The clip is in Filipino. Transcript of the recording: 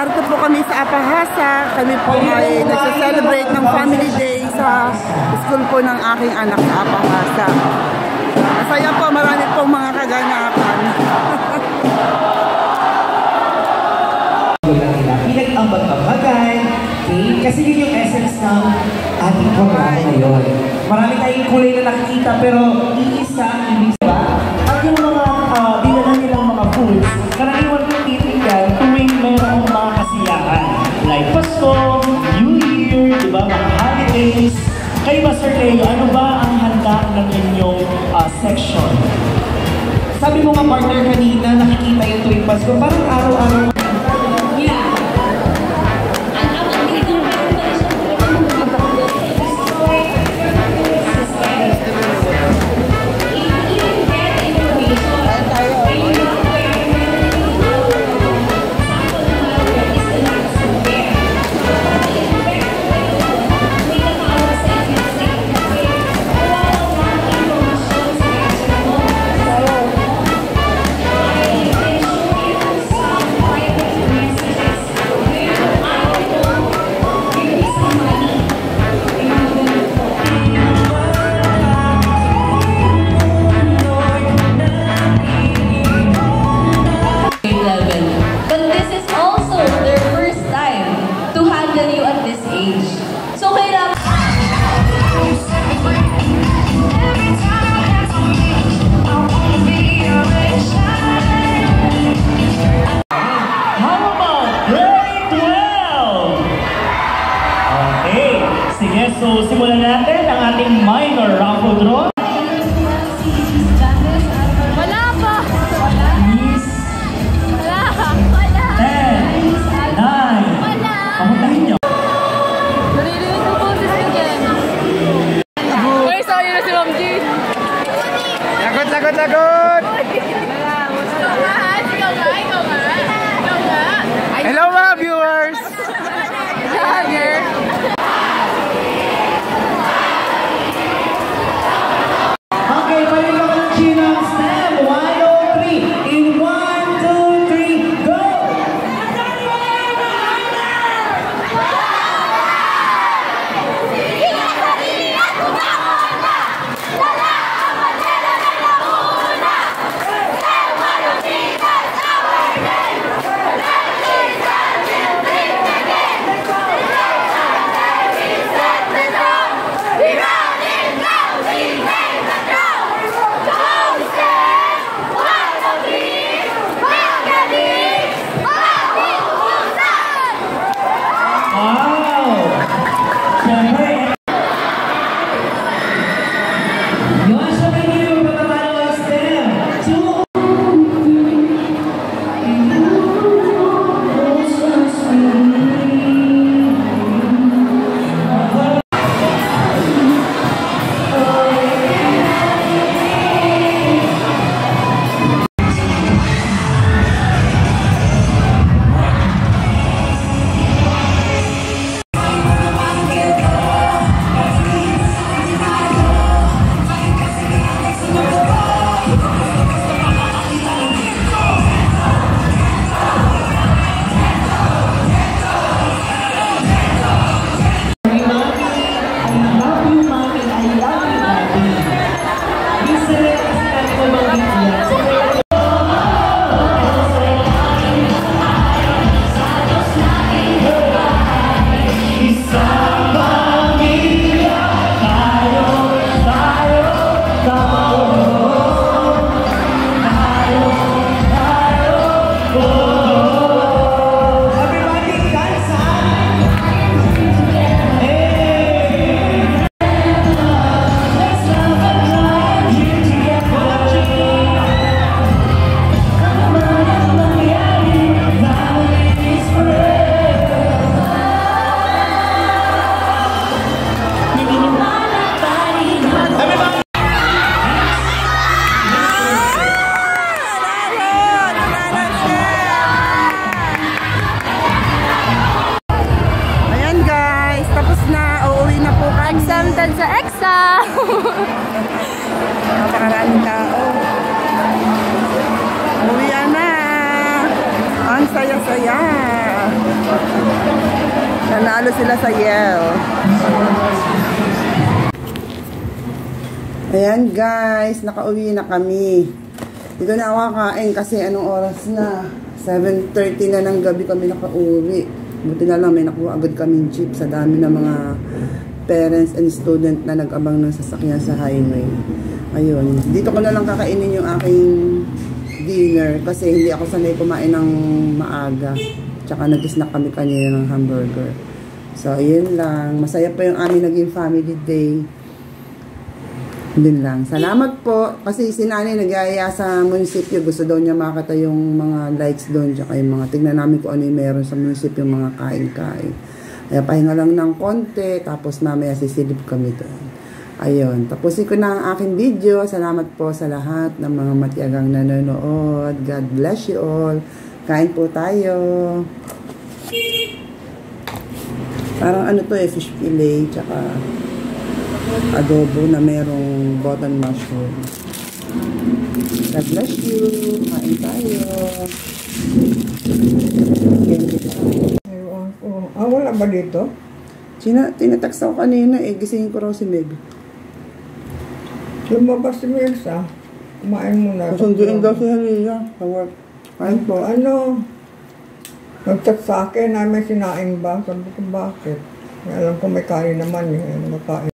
narito po kami sa Apahasa. Kami po ay nagsa-celebrate ng Family Day sa school po ng aking anak sa Apahasa. Masaya po, marami pong mga kaganapan. Pinag-ambag-ambagan, kasi yun yung essence ng ating programa ngayon. Marami tayong kulay na nakikita pero iisa ang ibig ba? At yung mga dinala nilang mga foods, karaniwan yung titigyan tuwing mayroong mga kasiyahan. Like Pasko, New Year, diba? Mga holidays. Kayo ba, Sir Leo, ano ba ang handa ng inyong section? Sabi mo nga, partner, kanina, nakikita yung tuwing Pasko, parang araw-araw. So, simulan natin ang ating minor raffle draw. Wala pa! Miss. Wala! Wala! 10, 9. Wala! Pamuntahin nyo. Naririnig ko po si Segen. Uy, sorry na si Ma'am G. Lagot, lagot, lagot! Ikaw nga. Hello mga viewers! Lager. Napakaraming tao. Uwian na. Ang saya-saya. Nanalo sila sa Yale. Ayan guys, nakauwi na kami. Dito na ako kakain kasi anong oras na? 7:30 na ng gabi kami nakauwi. Buti na lang may nakuha agad kaming jeep sa dami ng mga parents and student na nag-abang ng sasakyan sa highway. Ayun, dito ko na lang kakainin yung aking dinner kasi hindi ako sanay kumain ng maaga. Tsaka nag-snack kami kanina ng hamburger. So, yun lang. Masaya pa yung aming naging family day. Yun lang. Salamat po. Kasi si nanay nag-aaya sa munisipyo. Gusto daw niya makita yung mga lights doon. Tsaka yung mga, tignan namin kung ano yung meron sa munisipyo, yung mga kain-kain. Kaya pahinga lang ng konti. Tapos mamaya sisilip kami doon. Ayun. Tapusin ko na ang aking video. Salamat po sa lahat ng mga matiyagang nanonood. God bless you all. Kain po tayo. Parang ano to fish fillet, tsaka adobo na merong button mushroom. God bless you. Kain tayo. Wala ba dito? Tinatax ako kanina gisingin ko raw si Meg. Lumabas si Melsa. Kumain muna. Kasunduin daw si Halila sa work. Kain po, ano? Nag-chat sa akin, namin sinaing ba? Sabi ko, bakit? Alam ko may kain naman eh. Makain.